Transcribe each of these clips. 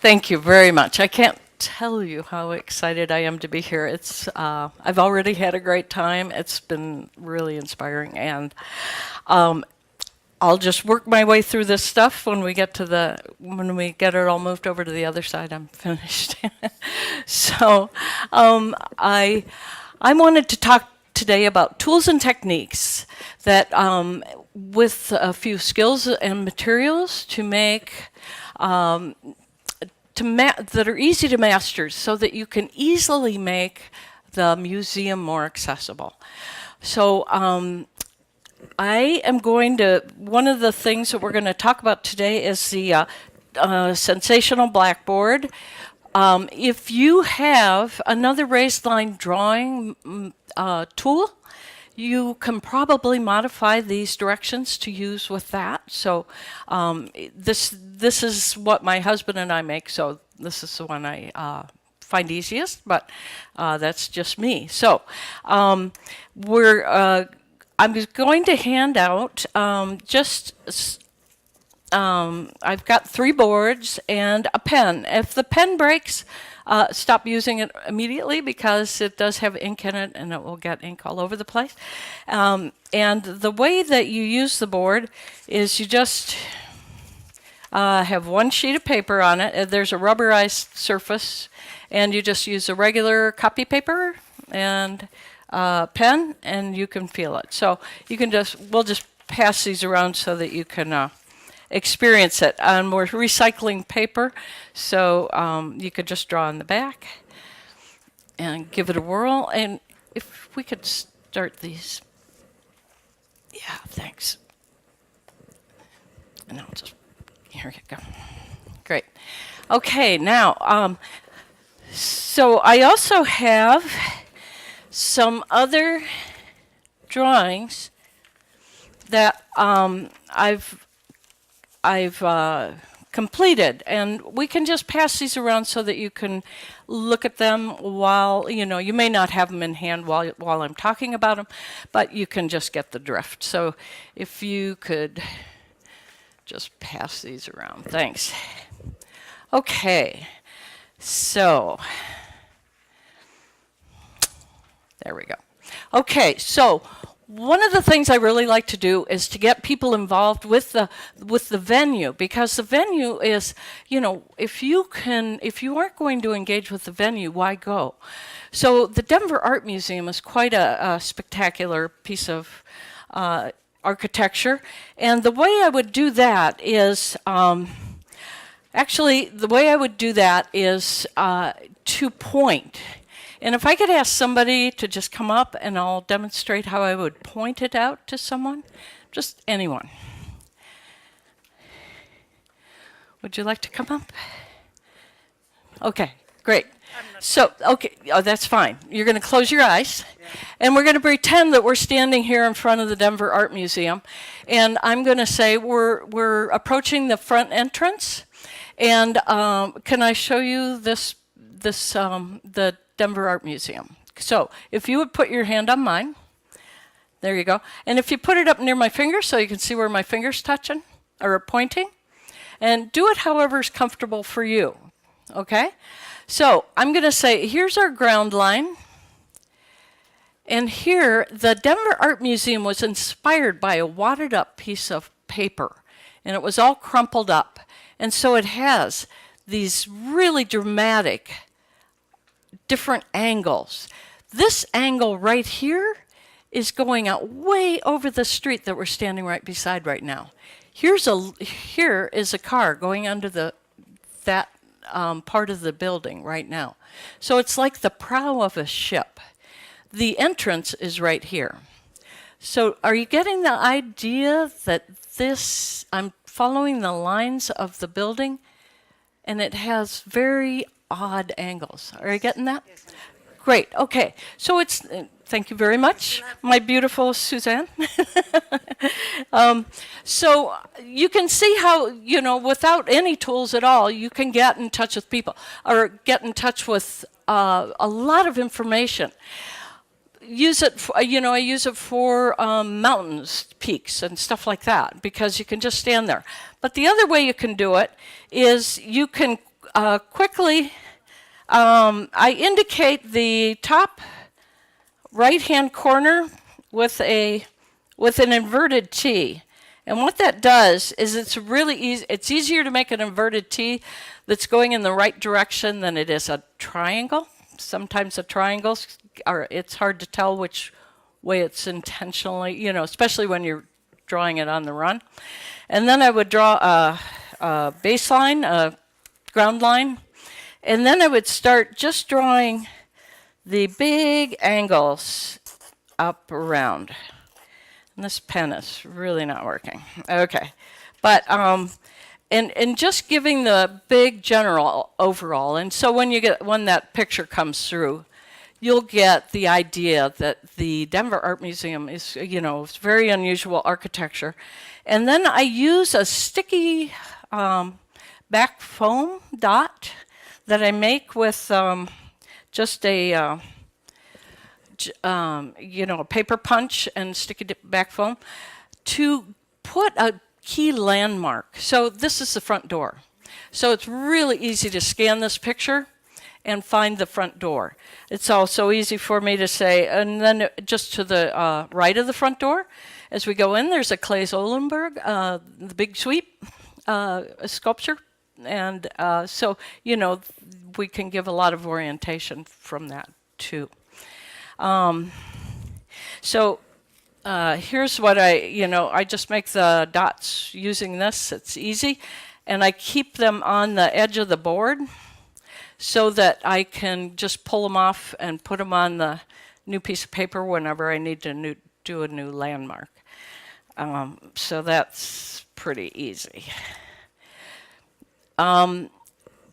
Thank you very much. I can't tell you how excited I am to be here. I've already had a great time. It's been really inspiring, and um, I'll just work my way through this stuff when we get it all moved over to the other side. I'm finished. So, um, I I wanted to talk today about tools and techniques that, with a few skills and materials to make that are easy to master so that you can easily make the museum more accessible. So one of the things that we're going to talk about today is the sensational blackboard. If you have another raised line drawing tool, you can probably modify these directions to use with that. So this is what my husband and I make, so this is the one I find easiest, but that's just me. So I'm going to hand out I've got 3 boards and a pen. If the pen breaks, stop using it immediately because it does have ink in it and it will get ink all over the place. And the way that you use the board is you just have one sheet of paper on it. There's a rubberized surface, and you just use a regular copy paper and pen, and you can feel it. So we'll just pass these around so that you can experience it. And we're recycling paper, so you could just draw on the back and give it a whirl. And if we could start these. Yeah, thanks. And I'll just, here you go. Great. Okay, now, so I also have some other drawings that I've completed, and we can just pass these around so that you can look at them while, you may not have them in hand while I'm talking about them, but you can just get the drift. So if you could just pass these around. Thanks. Okay, so there we go. Okay, so one of the things I really like to do is to get people involved with the venue, because the venue is, if you aren't going to engage with the venue, why go? So the Denver Art Museum is quite a spectacular piece of architecture, and the way I would do that is to point. And if I could ask somebody to just come up and I'll demonstrate how I would point it out to someone, just anyone. Would you like to come up? Okay, great. So, okay, that's fine. You're going to close your eyes, and we're going to pretend that we're standing here in front of the Denver Art Museum, and I'm going to say we're approaching the front entrance, and can I show you the Denver Art Museum? So if you would put your hand on mine, there you go, and if you put it up near my finger so you can see where my finger's touching or pointing, and do it however is comfortable for you, okay? So I'm going to say, here's our ground line, and here the Denver Art Museum was inspired by a wadded up piece of paper, and it was all crumpled up, and so it has these really dramatic different angles. This angle right here is going out way over the street that we're standing right beside right now. Here is a car going under that part of the building right now. So it's like the prow of a ship. The entrance is right here. So are you getting the idea that I'm following the lines of the building, and it has very odd angles. Are you getting that? Yes. Great. Okay. So thank you very much, my beautiful Suzanne. So you can see how, without any tools at all, you can get in touch with people or get in touch with a lot of information. Use it, I use it for mountains, peaks, and stuff like that, because you can just stand there. But the other way you can do it is you can quickly, I indicate the top right-hand corner with an inverted T. And what that does is it's really easy. It's easier to make an inverted T that's going in the right direction than it is a triangle. Sometimes the triangles it's hard to tell which way it's intentionally, especially when you're drawing it on the run. And then I would draw a baseline, a ground line, and then I would start just drawing the big angles up around. And this pen is really not working. Okay. But and just giving the big general overall. And so when that picture comes through, you'll get the idea that the Denver Art Museum is, it's very unusual architecture. And then I use a sticky back foam dot that I make with just a paper punch and sticky back foam to put a key landmark. So this is the front door. So it's really easy to scan this picture and find the front door. It's also easy for me to say, and then just to the right of the front door, as we go in, there's a Claes Olenberg, the big sweep sculpture. And so, we can give a lot of orientation from that too. So here's what I just make the dots using this. It's easy. And I keep them on the edge of the board so that I can just pull them off and put them on the new piece of paper whenever I need to do a new landmark. So that's pretty easy.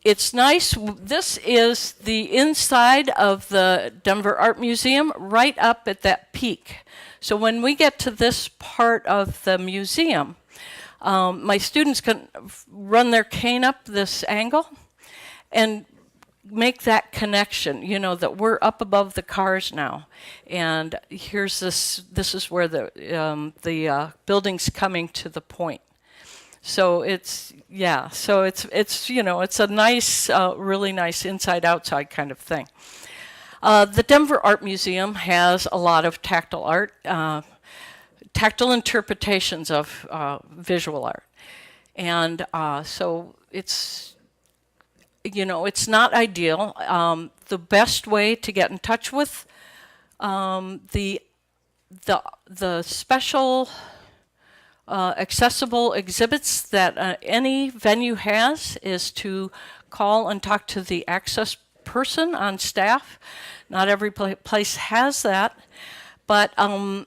It's nice. This is the inside of the Denver Art Museum, right up at that peak. So when we get to this part of the museum, my students can run their cane up this angle and make that connection, that we're up above the cars now. And here's this is where the building's coming to the point. So it's a nice, really nice inside-outside kind of thing. The Denver Art Museum has a lot of tactile art, tactile interpretations of visual art. And so it's not ideal. The best way to get in touch with the special accessible exhibits that any venue has is to call and talk to the access person on staff. Not every place has that, but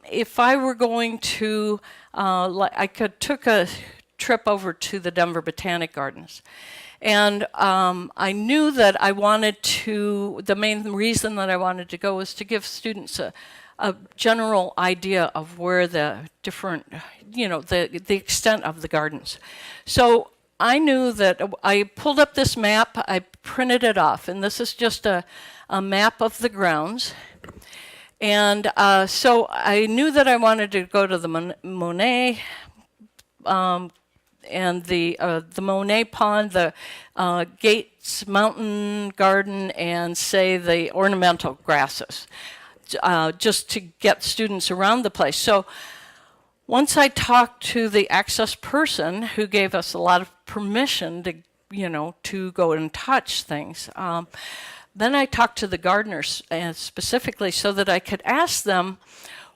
if I were going to, I took a trip over to the Denver Botanic Gardens, and I knew that the main reason that I wanted to go was to give students a general idea of where the different, the extent of the gardens. So I knew that I pulled up this map, I printed it off, and this is just a map of the grounds. And so I knew that I wanted to go to the Monet and the Monet Pond, the Gates Mountain Garden, and say the ornamental grasses. Just to get students around the place. So once I talked to the access person who gave us a lot of permission to go and touch things, then I talked to the gardeners specifically so that I could ask them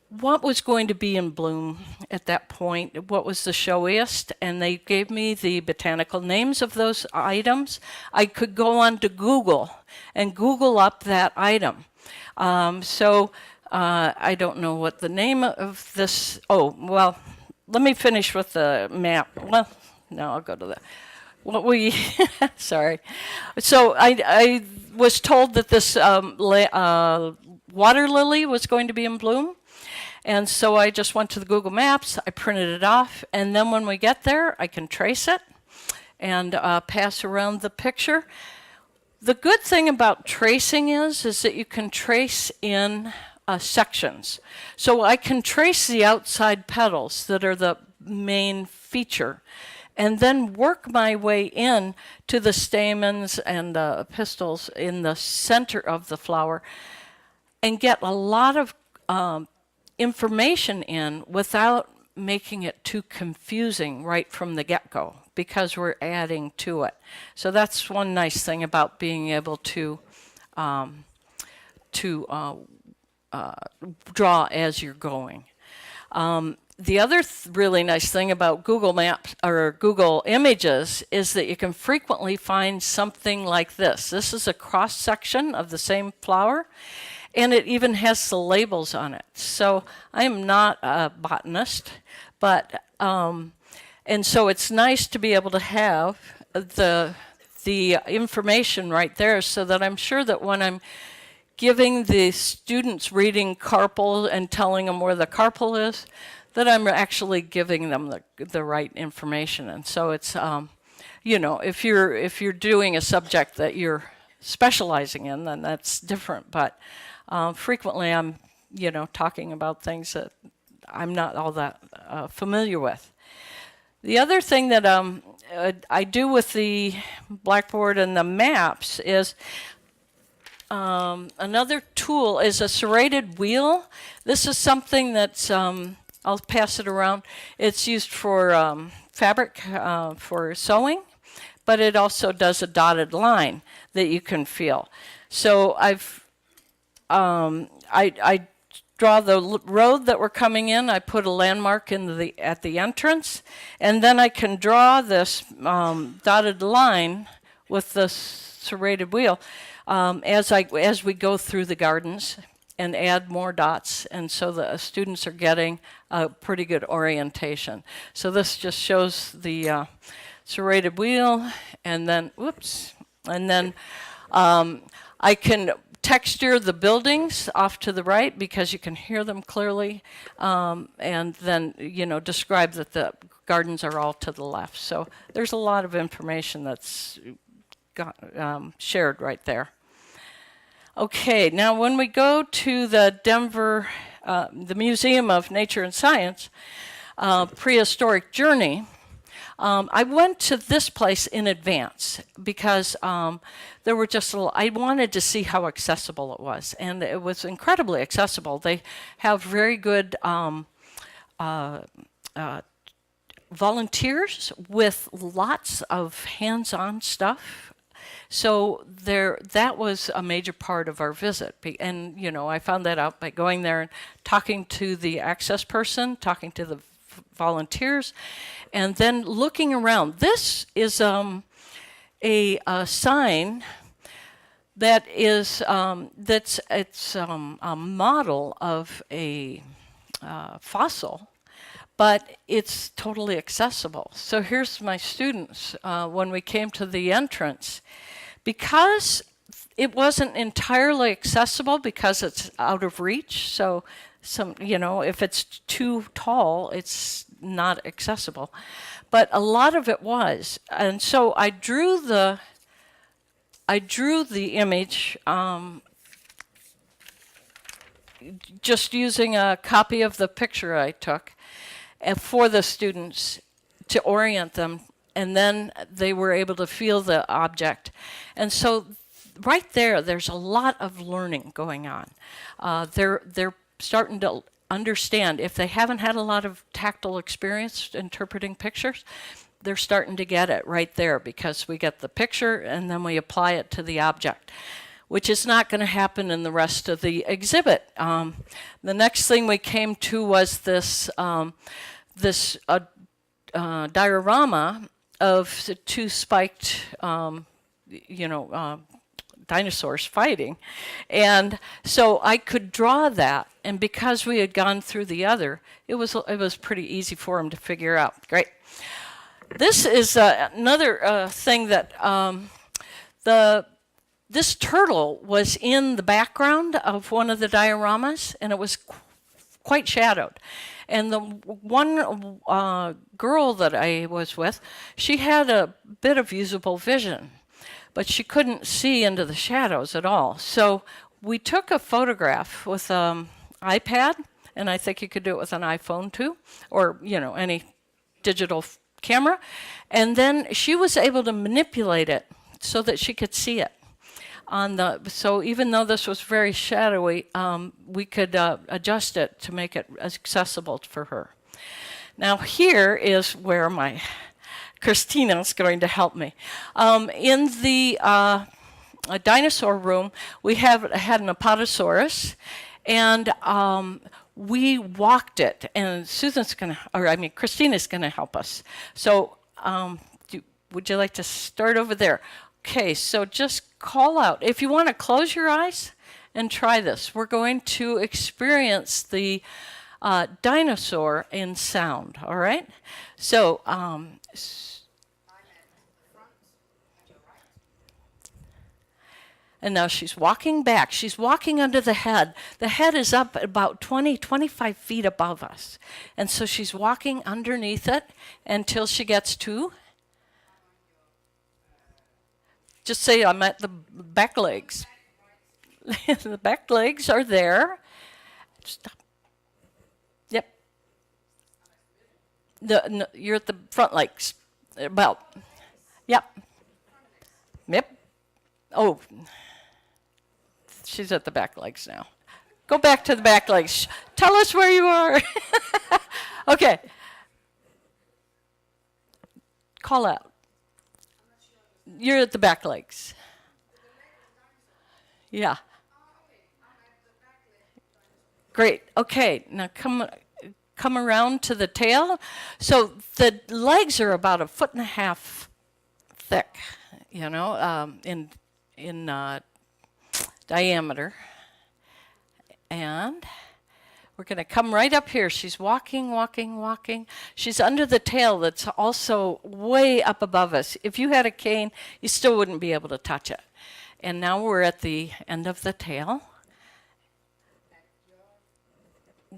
what was going to be in bloom at that point, what was the showiest, and they gave me the botanical names of those items. I could go on to Google and Google up that item. I don't know what the name of this. Oh, well, let me finish with the map. Well, no, I'll go to that. What we, sorry. So I was told that this water lily was going to be in bloom. And so I just went to the Google Maps, I printed it off, and then when we get there, I can trace it and pass around the picture. The good thing about tracing is that you can trace in sections. So I can trace the outside petals that are the main feature. and then work my way in to the stamens and the pistils in the center of the flower and get a lot of information in without making it too confusing right from the get-go because we're adding to it. So that's one nice thing about being able to draw as you're going. The other really nice thing about Google Maps or Google Images is that you can frequently find something like this. This is a cross section of the same flower, and it even has the labels on it. So I am not a botanist, but and so it's nice to be able to have the information right there, so that I'm sure that when I'm giving the students reading carpel and telling them where the carpel is, that I'm actually giving them the right information. And so it's, you know, if you're doing a subject that you're specializing in, then that's different. But frequently I'm, you know, talking about things that I'm not all that familiar with. The other thing that I do with the Blackboard and the maps is another tool is a serrated wheel. This is something that's, I'll pass it around. It's used for fabric for sewing, but it also does a dotted line that you can feel. So I draw the road that we're coming in. I put a landmark at the entrance, and then I can draw this dotted line with the serrated wheel as we go through the gardens and add more dots, and so the students are getting a pretty good orientation. So this just shows the serrated wheel, and then I can texture the buildings off to the right because you can hear them clearly, and then, you know, describe that the gardens are all to the left. So there's a lot of information that's shared right there. Okay, now when we go to the Denver, the Museum of Nature and Science, prehistoric journey, I went to this place in advance because there were just I wanted to see how accessible it was, and it was incredibly accessible. They have very good volunteers with lots of hands-on stuff. So that was a major part of our visit. And, you know, I found that out by going there and talking to the access person, talking to the volunteers, and then looking around. This is a sign that is it's a model of a fossil, but it's totally accessible. So here's my students when we came to the entrance. Because it wasn't entirely accessible because it's out of reach, so you know, if it's too tall, it's not accessible. But a lot of it was, and so I drew the image just using a copy of the picture I took for the students to orient them, and then they were able to feel the object. And so right there's a lot of learning going on. They're starting to understand. If they haven't had a lot of tactile experience interpreting pictures, they're starting to get it right there because we get the picture and then we apply it to the object, which is not going to happen in the rest of the exhibit. The next thing we came to was this diorama of the two spiked, dinosaurs fighting. And so I could draw that, and because we had gone through the other, it was pretty easy for him to figure out. Great. This is another thing that this turtle was in the background of one of the dioramas, and it was quite shadowed. And the one girl that I was with, she had a bit of usable vision, but she couldn't see into the shadows at all. So we took a photograph with an iPad, and I think you could do it with an iPhone too, or, you know, any digital camera, and then she was able to manipulate it so that she could see it. So even though this was very shadowy, we could adjust it to make it accessible for her. Now here is where my Christina is going to help me. In the dinosaur room, we had an Apatosaurus, and we walked it, and Christina's gonna help us. So would you like to start over there? Okay, so just call out. If you want to close your eyes and try this, we're going to experience the dinosaur in sound, all right? So, and now she's walking back. She's walking under the head. The head is up about 20, 25 feet above us. And so she's walking underneath it until she gets to, just say I'm at the back legs. The back legs are there. Stop. Yep. No, you're at the front legs. About. Yep. Yep. Oh. She's at the back legs now. Go back to the back legs. Tell us where you are. Okay. Call out. You're at the back legs. Yeah. Great. Okay. Now come around to the tail. So the legs are about 1.5 feet thick, you know, in diameter. And we're going to come right up here. She's walking, walking, walking. She's under the tail that's also way up above us. If you had a cane, you still wouldn't be able to touch it. And now we're at the end of the tail.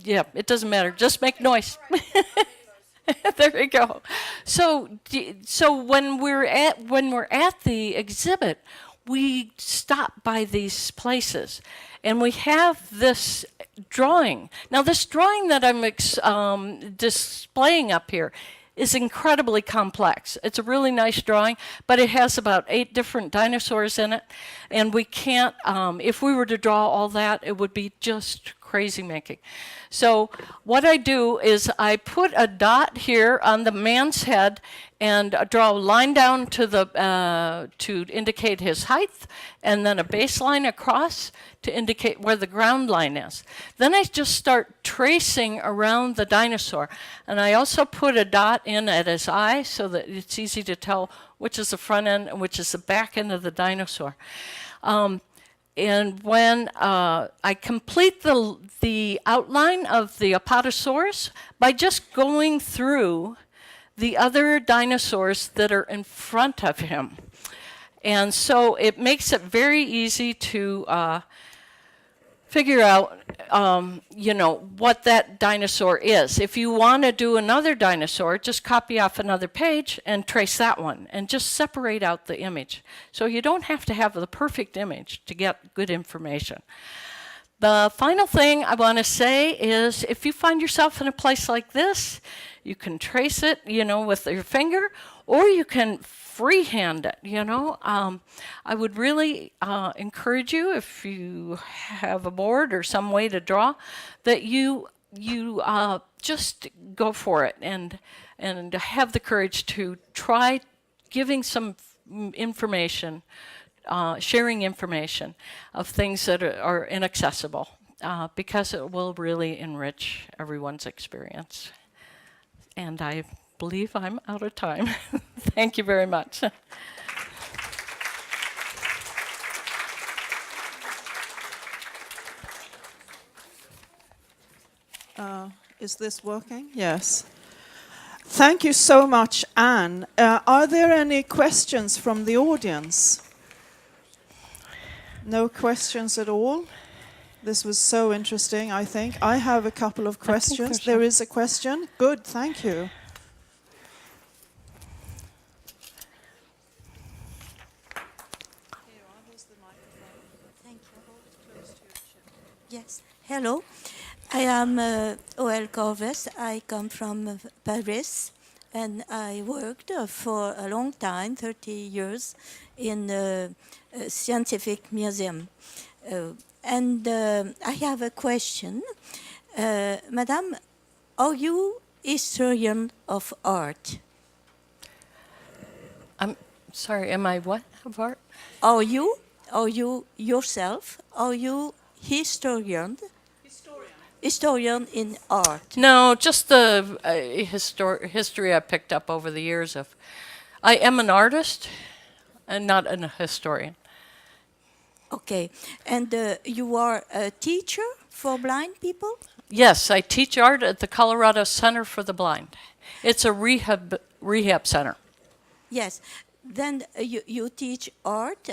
Yeah, it doesn't matter. Just make noise. There we go. So when we're at the exhibit, we stop by these places, and we have this drawing. Now, this drawing that I'm displaying up here is incredibly complex. It's a really nice drawing, but it has about 8 different dinosaurs in it, and we can't, if we were to draw all that, it would be just crazy making. So what I do is I put a dot here on the man's head and draw a line down to the to indicate his height, and then a baseline across to indicate where the ground line is. Then I just start tracing around the dinosaur, and I also put a dot in at his eye so that it's easy to tell which is the front end and which is the back end of the dinosaur. And when I complete the outline of the Apatosaurus by just going through the other dinosaurs that are in front of him. And so it makes it very easy to figure out, you know, what that dinosaur is. If you want to do another dinosaur, just copy off another page and trace that one and just separate out the image. So you don't have to have the perfect image to get good information. The final thing I want to say is if you find yourself in a place like this, you can trace it, you know, with your finger, or you can freehand it, you know. I would really encourage you, if you have a board or some way to draw, that you just go for it and have the courage to try giving some information, sharing information of things that are inaccessible, because it will really enrich everyone's experience. And I believe I'm out of time. Thank you very much. Is this working? Yes. Thank you so much, Anne. Are there any questions from the audience? No questions at all? This was so interesting, I think. I have a couple of questions. There is a question. Good, thank you. Thank you. Yes. Hello. I am O.L. Corvus. I come from Paris. and I worked for a long time, 30 years, in a scientific museum. I have a question. Madame, are you historian of art? I'm sorry, am I what of art? Are you yourself, are you historian? Historian in art. No, just the history I picked up over the years of. I am an artist and not a historian. Okay, and you are a teacher for blind people? Yes, I teach art at the Colorado Center for the Blind. It's a rehab center. Yes. Then you teach art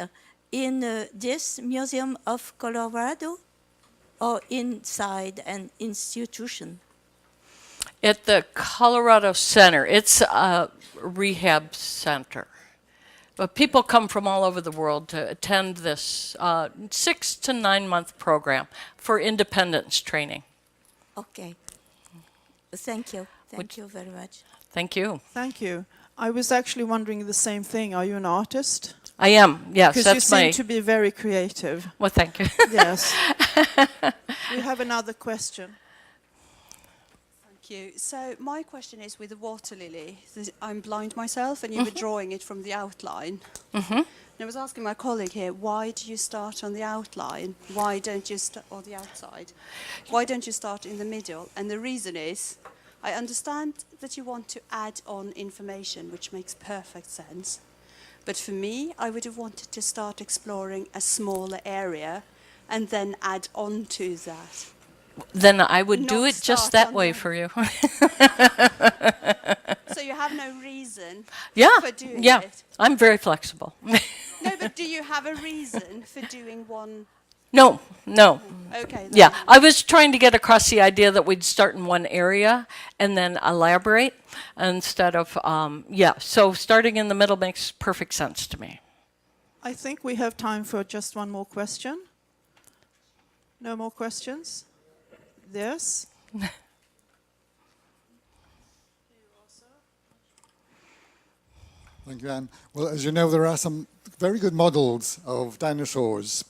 in this Museum of Colorado or inside an institution? At the Colorado Center. It's a rehab center. But people come from all over the world to attend this 6 to 9 month program for independence training. Okay. Thank you. Thank you very much. Thank you. Thank you. I was actually wondering the same thing. Are you an artist? I am, yes. Because you That's my. seem to be very creative. Well, thank you. Yes. We have another question. Thank you. So my question is with the water lily. I'm blind myself, and you were drawing it from the outline. And I was asking my colleague here, why do you start on the outline? Why don't you or the outside? Why don't you start in the middle? And the reason is, I understand that you want to add on information, which makes perfect sense. But for me, I would have wanted to start exploring a smaller area and then add on to that. Then I would do Not it just start that on way the- for you. So you have no reason Yeah, for doing yeah. it? I'm very flexible. No, but do you have a reason for doing one? No. Okay. Yeah, I was trying to get across the idea that we'd start in one area and then elaborate instead of, so starting in the middle makes perfect sense to me. I think we have time for just one more question. No more questions? Yes? Thank you, Anne. Well, as you know, there are some very good models of dinosaurs,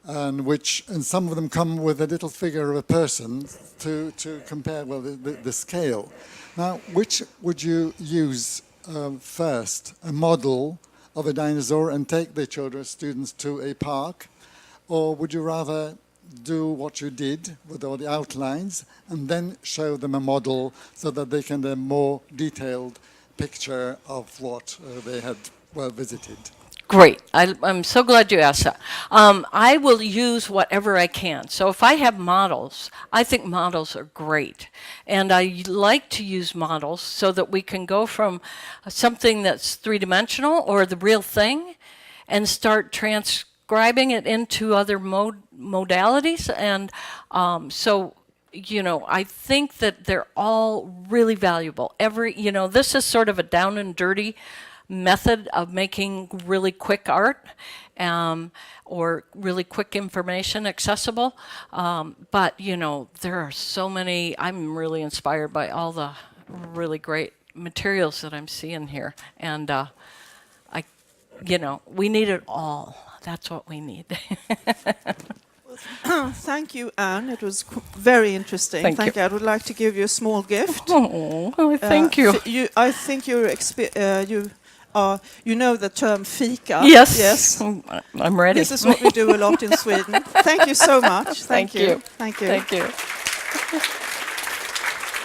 and some of them come with a little figure of a person to compare, well, the scale. Now, which would you use first? A model of a dinosaur and take the students to a park? Or would you rather do what you did with all the outlines and then show them a model so that they can have a more detailed picture of what they had visited? Great. I'm so glad you asked that. I will use whatever I can. So if I have models, I think models are great. And I like to use models so that we can go from something that's three-dimensional or the real thing and start transcribing it into other modalities. And I think that they're all really valuable. This is sort of a down and dirty method of making really quick art or really quick information accessible. But there are so many. I'm really inspired by all the really great materials that I'm seeing here. And we need it all. That's what we need. Thank you, Anne. It was very interesting. Thank you. I would like to give you a small gift. Oh, thank you. I think you know the term fika. Yes. Yes. I'm ready. This is what we do a lot in Sweden. Thank you so much. Thank you. Thank you. Thank you.